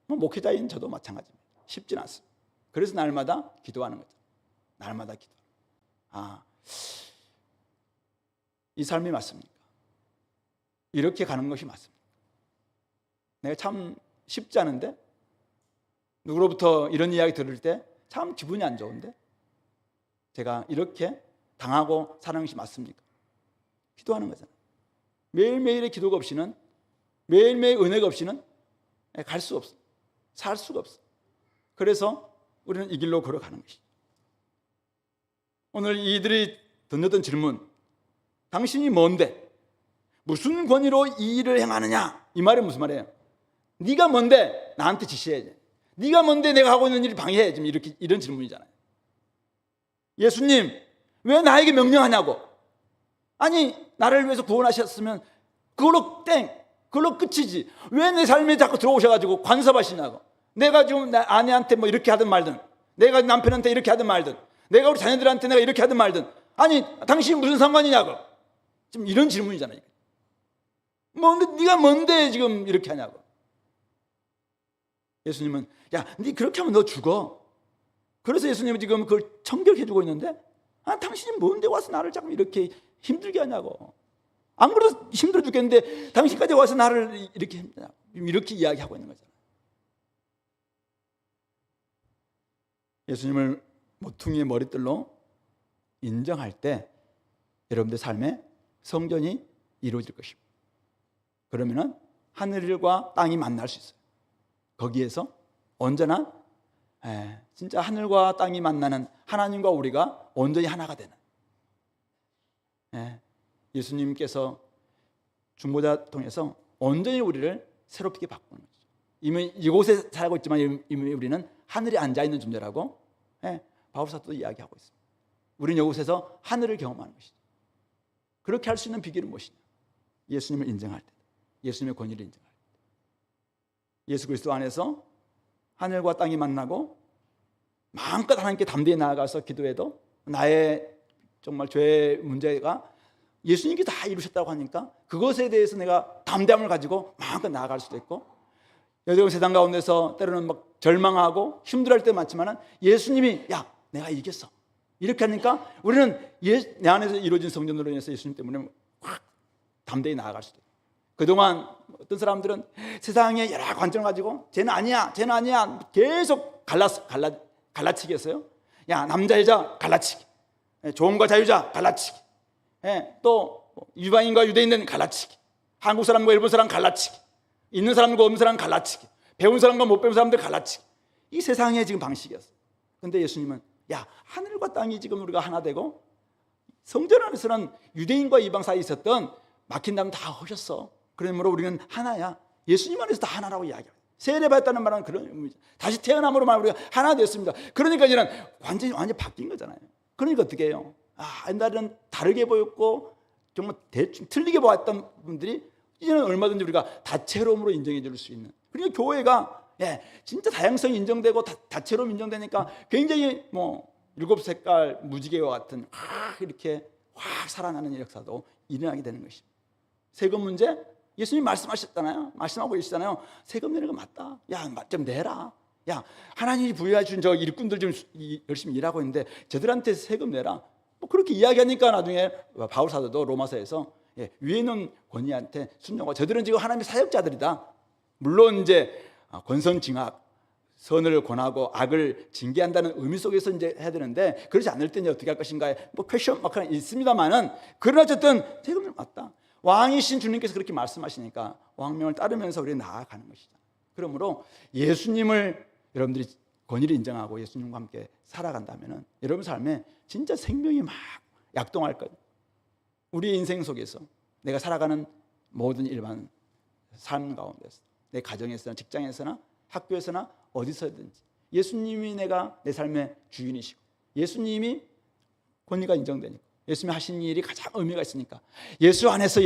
목회자인 저도 마찬가지입니다. 쉽진 않습니다. 그래서 날마다 기도하는 거죠. 날마다 기도. 이 삶이 맞습니까? 이렇게 가는 것이 맞습니까? 내가 참 쉽지 않은데, 누구로부터 이런 이야기 들을 때 참 기분이 안 좋은데, 제가 이렇게 당하고 사는 것이 맞습니까? 기도하는 거잖아요. 매일매일의 기도가 없이는, 매일매일 은혜가 없이는 갈 수 없어, 살 수가 없어. 그래서 우리는 이 길로 걸어가는 것이죠. 오늘 이들이 던졌던 질문, 당신이 뭔데? 무슨 권위로 이 일을 행하느냐? 이 말이 무슨 말이에요? 네가 뭔데 나한테 지시해야지. 네가 뭔데 내가 하고 있는 일을 방해해. 지금 이런 질문이잖아요. 예수님 왜 나에게 명령하냐고. 나를 위해서 구원하셨으면 그걸로 끝이지. 왜 내 삶에 자꾸 들어오셔가지고 간섭하시냐고. 내가 지금 내 아내한테 이렇게 하든 말든, 내가 남편한테 이렇게 하든 말든, 내가 우리 자녀들한테 내가 이렇게 하든 말든, 당신이 무슨 상관이냐고. 지금 이런 질문이잖아요. 네가 뭔데 지금 이렇게 하냐고. 예수님은 네 그렇게 하면 너 죽어. 그래서 예수님은 지금 그걸 청결해 주고 있는데, 당신이 뭔데 와서 나를 자꾸 이렇게 힘들게 하냐고. 안 그래도 힘들어 죽겠는데 당신까지 와서 나를 이렇게 힘드냐고. 이렇게 이야기하고 있는 거잖아요. 예수님을 모퉁이의 머릿들로 인정할 때 여러분들 삶에 성전이 이루어질 것입니다. 그러면은 하늘과 땅이 만날 수 있어요. 거기에서 언제나 진짜 하늘과 땅이 만나는 하나님과 우리가 온전히 하나가 되는, 예수님께서 중보자 통해서 온전히 우리를 새롭게 바꾸는 거죠. 이미 이곳에 살고 있지만 이미 우리는 하늘에 앉아있는 존재라고 바울 사도도 이야기하고 있습니다. 우리는 이곳에서 하늘을 경험하는 것이죠. 그렇게 할 수 있는 비결은 무엇이냐? 예수님을 인정할 때, 예수님의 권위를 인정할 때, 예수 그리스도 안에서 하늘과 땅이 만나고 마음껏 하나님께 담대히 나아가서 기도해도 나의 정말 죄의 문제가 예수님께 다 이루셨다고 하니까 그것에 대해서 내가 담대함을 가지고 마음껏 나아갈 수도 있고, 여전히 세상 가운데서 때로는 막 절망하고 힘들어할 때 많지만 예수님이 야 내가 이겼어 이렇게 하니까 우리는 내 안에서 이루어진 성전으로 인해서 예수님 때문에 확 담대히 나아갈 수도 있고, 그동안 어떤 사람들은 세상에 여러 관점을 가지고 쟤는 아니야 계속 갈라치기 했어요. 야 남자 여자 갈라치기, 종과 자유자 갈라치기, 또 이방인과 유대인은 갈라치기, 한국 사람과 일본 사람 갈라치기, 있는 사람과 없는 사람 갈라치기, 배운 사람과 못 배운 사람들 갈라치기, 이 세상의 지금 방식이었어요. 근데 예수님은 야 하늘과 땅이 지금 우리가 하나 되고 성전 안에서는 유대인과 이방 사이에 있었던 막힌 담 다 허셨어. 그러므로 우리는 하나야. 예수님 안에서 다 하나라고 이야기해요. 세례받았다는 말은 그런 의미죠. 다시 태어남으로 말 우리가 하나 되었습니다. 그러니까 이제는 완전히 바뀐 거잖아요. 그러니까 어떻게 해요? 옛날에는 다르게 보였고 정말 대충 틀리게 보았던 분들이 이제는 얼마든지 우리가 다채로움으로 인정해 줄 수 있는, 그러니까 교회가 진짜 다양성이 인정되고 다채로움 인정되니까 굉장히 일곱 색깔 무지개와 같은 이렇게 확 살아나는 역사도 일어나게 되는 것입니다. 세금 문제 예수님 말씀하셨잖아요. 말씀하고 계시잖아요. 세금 내는 거 맞다. 야, 좀 내라. 야, 하나님이 부여해 준 저 일꾼들 좀 열심히 일하고 있는데 저들한테 세금 내라. 그렇게 이야기하니까 나중에 바울 사도도 로마서에서 위에 있는 권위한테 순종하고, 저들은 지금 하나님의 사역자들이다. 물론 이제 권선징악, 선을 권하고 악을 징계한다는 의미 속에서 이제 해야 되는데, 그렇지 않을 때는 어떻게 할 것인가에 퀘션 마크는 있습니다만은, 그러나 어쨌든 세금을 맞다. 왕이신 주님께서 그렇게 말씀하시니까 왕명을 따르면서 우리 나아가는 것이죠. 그러므로 예수님을 여러분들이 권위를 인정하고 예수님과 함께 살아간다면은 여러분 삶에 진짜 생명이 막 약동할 거예요. 우리 인생 속에서 내가 살아가는 모든 일반 삶 가운데서, 내 가정에서나 직장에서나 학교에서나 어디서든지 예수님이 내 삶의 주인이시고 예수님이 권위가 인정되니까, 예수님이 하신 일이 가장 의미가 있으니까 예수 안에서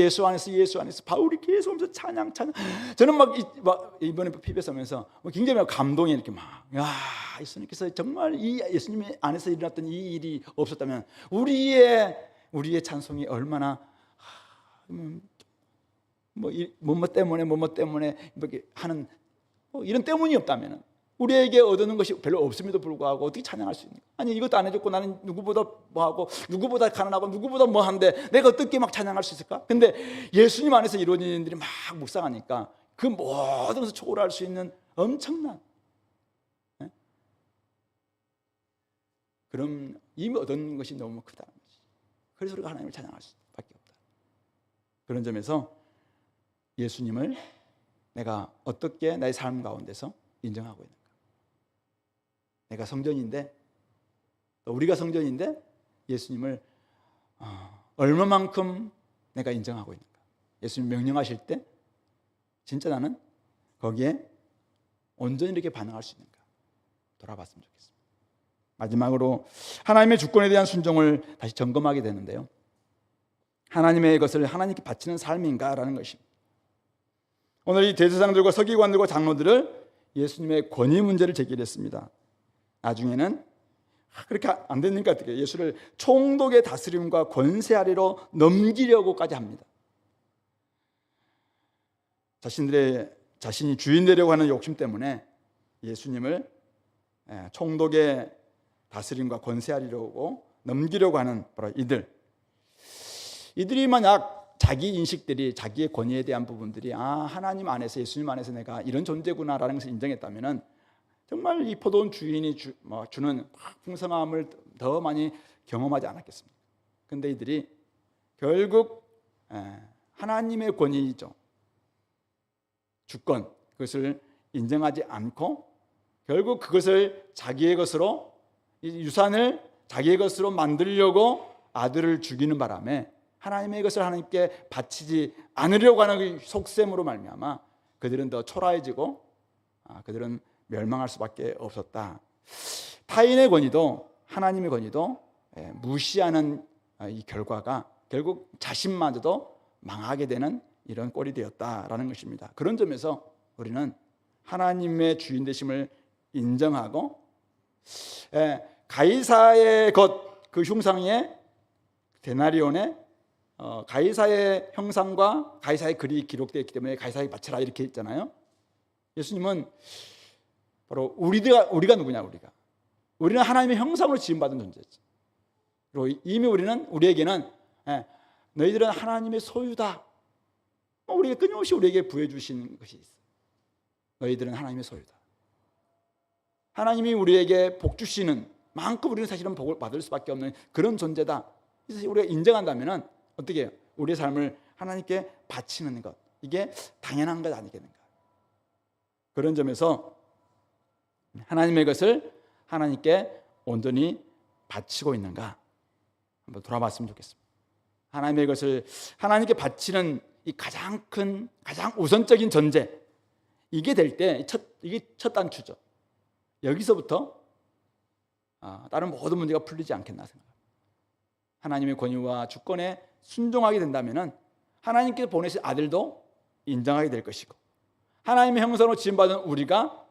바울이 계속 하면서 찬양. 저는 막 이번에 PBS 하면서 굉장히 감동이 이렇게 예수님께서 정말 이 예수님 안에서 일어났던 이 일이 없었다면 우리의 찬송이 얼마나 뭐뭐 때문에 이렇게 하는 이런 때문이 없다면 우리에게 얻는 것이 별로 없음에도 불구하고 어떻게 찬양할 수 있는가? 아니 이것도 안 해줬고 나는 누구보다 뭐하고 누구보다 가난하고 누구보다 뭐한데 내가 어떻게 막 찬양할 수 있을까? 근데 예수님 안에서 이루어진 일들이 막 묵상하니까 그 모든 것을 초월할 수 있는 엄청난 그럼 이미 얻은 것이 너무 크다는 거지. 그래서 우리가 하나님을 찬양할 수밖에 없다. 그런 점에서 예수님을 내가 어떻게 나의 삶 가운데서 인정하고 있는가? 내가 성전인데, 또 우리가 성전인데 예수님을 얼마만큼 내가 인정하고 있는가? 예수님 명령하실 때 진짜 나는 거기에 온전히 이렇게 반응할 수 있는가? 돌아봤으면 좋겠습니다. 마지막으로 하나님의 주권에 대한 순종을 다시 점검하게 되는데요, 하나님의 것을 하나님께 바치는 삶인가라는 것입니다. 오늘 이 대제사장들과 서기관들과 장로들을 예수님의 권위 문제를 제기했습니다. 나중에는 그렇게 안 되니까 어떻게 예수를 총독의 다스림과 권세 아래로 넘기려고까지 합니다. 자신이 주인 되려고 하는 욕심 때문에 예수님을 총독의 다스림과 권세 아래로 넘기려고 하는 바로 이들이 만약 자기 인식들이, 자기의 권위에 대한 부분들이 하나님 안에서, 예수님 안에서 내가 이런 존재구나라는 것을 인정했다면은 정말 이 포도원 주인이 주는 풍성함을 더 많이 경험하지 않았겠습니까? 근데 이들이 결국 하나님의 권위이죠, 주권, 그것을 인정하지 않고 결국 그것을 자기의 것으로, 이 유산을 자기의 것으로 만들려고 아들을 죽이는 바람에 하나님의 것을 하나님께 바치지 않으려고 하는 그 속셈으로 말미암아 그들은 더 초라해지고 그들은 멸망할 수밖에 없었다. 타인의 권위도 하나님의 권위도 무시하는 이 결과가 결국 자신마저도 망하게 되는 이런 꼴이 되었다라는 것입니다. 그런 점에서 우리는 하나님의 주인 되심을 인정하고 가이사의 것, 그 흉상에 데나리온의 가이사의 형상과 가이사의 글이 기록되어 있기 때문에 가이사에게 바쳐라 이렇게 했잖아요. 예수님은 바로 우리가 누구냐, 우리는 하나님의 형상으로 지음받은 존재지. 그리고 이미 우리에게는 너희들은 하나님의 소유다. 우리가 끊임없이 우리에게 부여 주신 것이 있어. 너희들은 하나님의 소유다. 하나님이 우리에게 복 주시는 만큼 우리는 사실은 복을 받을 수밖에 없는 그런 존재다. 그래서 우리가 인정한다면 어떻게 해요? 우리의 삶을 하나님께 바치는 것, 이게 당연한 것 아니겠는가? 그런 점에서 하나님의 것을 하나님께 온전히 바치고 있는가 한번 돌아봤으면 좋겠습니다. 하나님의 것을 하나님께 바치는 이 가장 큰, 가장 우선적인 전제, 이게 될 때 이게 첫 단추죠. 여기서부터 다른 모든 문제가 풀리지 않겠나 생각합니다. 하나님의 권위와 주권에 순종하게 된다면 하나님께서 보내신 아들도 인정하게 될 것이고, 하나님의 형상으로 지음받은 우리가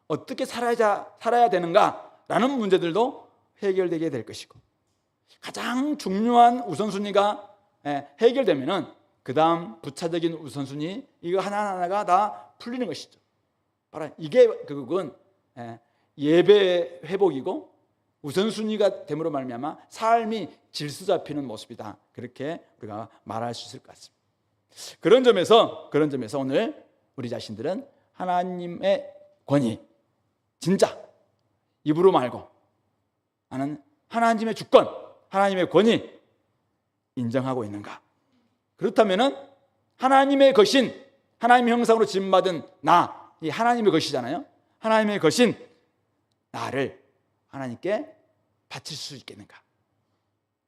어떻게 살아야 되는가라는 문제들도 해결되게 될 것이고, 가장 중요한 우선순위가 해결되면은 그 다음 부차적인 우선순위, 이거 하나하나가 다 풀리는 것이죠. 바로 이게 결국은 예배 회복이고 우선순위가 됨으로 말미암아 삶이 질서 잡히는 모습이다. 그렇게 우리가 말할 수 있을 것 같습니다. 그런 점에서 오늘 우리 자신들은 하나님의 권위, 진짜 입으로 말고 나는 하나님의 주권, 하나님의 권위 인정하고 있는가? 그렇다면은 하나님의 것인, 하나님의 형상으로 지음받은 나, 이 하나님의 것이잖아요. 하나님의 것인 나를 하나님께 바칠 수 있겠는가?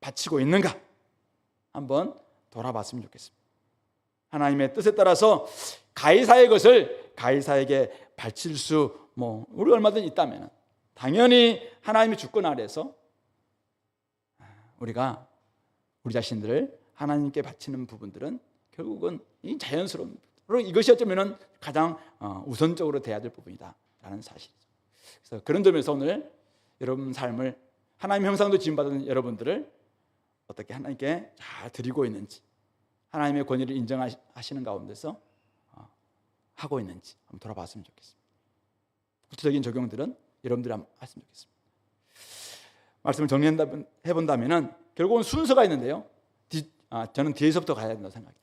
바치고 있는가? 한번 돌아봤으면 좋겠습니다. 하나님의 뜻에 따라서 가이사의 것을 가이사에게 바칠 수 우리 얼마든지 있다면 당연히 하나님의 주권 아래에서 우리가 우리 자신들을 하나님께 바치는 부분들은 결국은 이 자연스러운, 그리고 이것이 어쩌면 가장 우선적으로 돼야 될 부분이다라는 사실이죠. 그래서 그런 점에서 오늘 여러분 삶을 하나님 형상도 지음받은 여러분들을 어떻게 하나님께 잘 드리고 있는지, 하나님의 권위를 인정하시는 가운데서 하고 있는지 한번 돌아봤으면 좋겠습니다. 구체적인 적용들은 여러분들이 한번 했으면 좋겠습니다. 말씀을 정리해본다면 결국은 순서가 있는데요, 저는 뒤에서부터 가야 된다고 생각해요.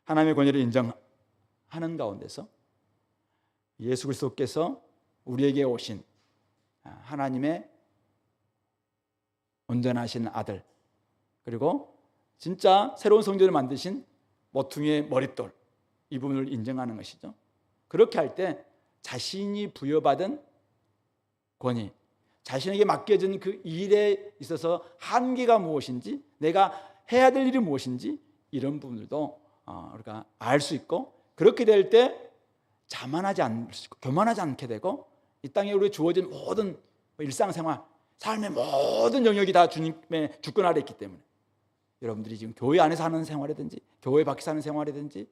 하나님의 권위를 인정하는 가운데서 예수 그리스도께서 우리에게 오신 하나님의 온전하신 아들, 그리고 진짜 새로운 성전을 만드신 모퉁이의 머릿돌, 이 부분을 인정하는 것이죠. 그렇게 할 때 자신이 부여받은 권위, 자신에게 맡겨진 그 일에 있어서 한계가 무엇인지, 내가 해야 될 일이 무엇인지, 이런 부분들도 우리가 알 수 있고, 그렇게 될 때 자만하지 않을 수 있고 교만하지 않게 되고, 이 땅에 우리에 주어진 모든 일상생활, 삶의 모든 영역이 다 주님의 주권 아래 있기 때문에 여러분들이 지금 교회 안에서 하는 생활이든지 교회 밖에서 하는 생활이든지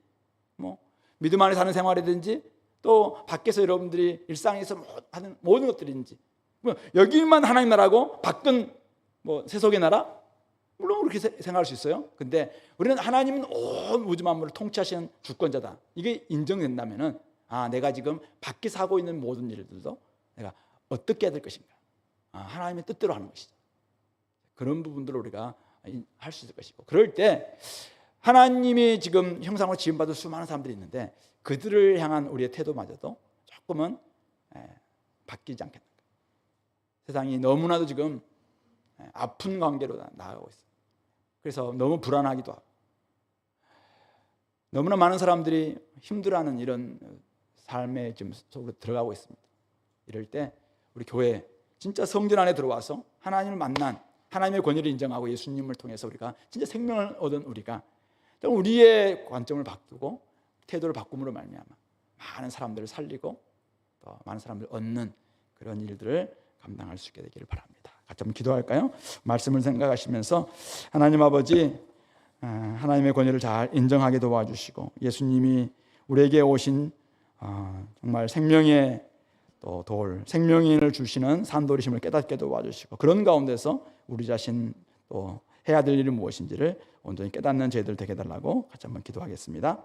믿음 안에서 하는 생활이든지 또 밖에서 여러분들이 일상에서 하는 모든 것들인지, 여기만 하나님 나라고 밖은 세속의 나라? 물론 그렇게 생각할 수 있어요. 근데 우리는 하나님은 온 우주 만물을 통치하시는 주권자다, 이게 인정된다면은 내가 지금 밖에서 하고 있는 모든 일들도 내가 어떻게 해야 될 것인가, 하나님의 뜻대로 하는 것이죠. 그런 부분들을 우리가 할 수 있을 것이고, 그럴 때 하나님이 지금 형상으로 지음받은 수많은 사람들이 있는데 그들을 향한 우리의 태도마저도 조금은 바뀌지 않겠는가. 세상이 너무나도 지금 아픈 관계로 나아가고 있어요. 그래서 너무 불안하기도 하고 너무나 많은 사람들이 힘들어하는 이런 삶의 지금 속으로 들어가고 있습니다. 이럴 때 우리 교회 진짜 성전 안에 들어와서 하나님을 만난 하나님의 권위를 인정하고 예수님을 통해서 우리가 진짜 생명을 얻은 우리가 우리의 관점을 바꾸고 태도를 바꿈으로 말미암아 많은 사람들을 살리고 또 많은 사람들을 얻는 그런 일들을 감당할 수 있게 되기를 바랍니다. 같이 한번 기도할까요? 말씀을 생각하시면서 하나님 아버지, 하나님의 권위를 잘 인정하게 도와주시고 예수님이 우리에게 오신 정말 생명의 또 돌, 생명인을 주시는 산돌이심을 깨닫게 도와주시고 그런 가운데서 우리 자신 또 해야 될 일이 무엇인지를 온전히 깨닫는 저희들 되게 해달라고 같이 한번 기도하겠습니다.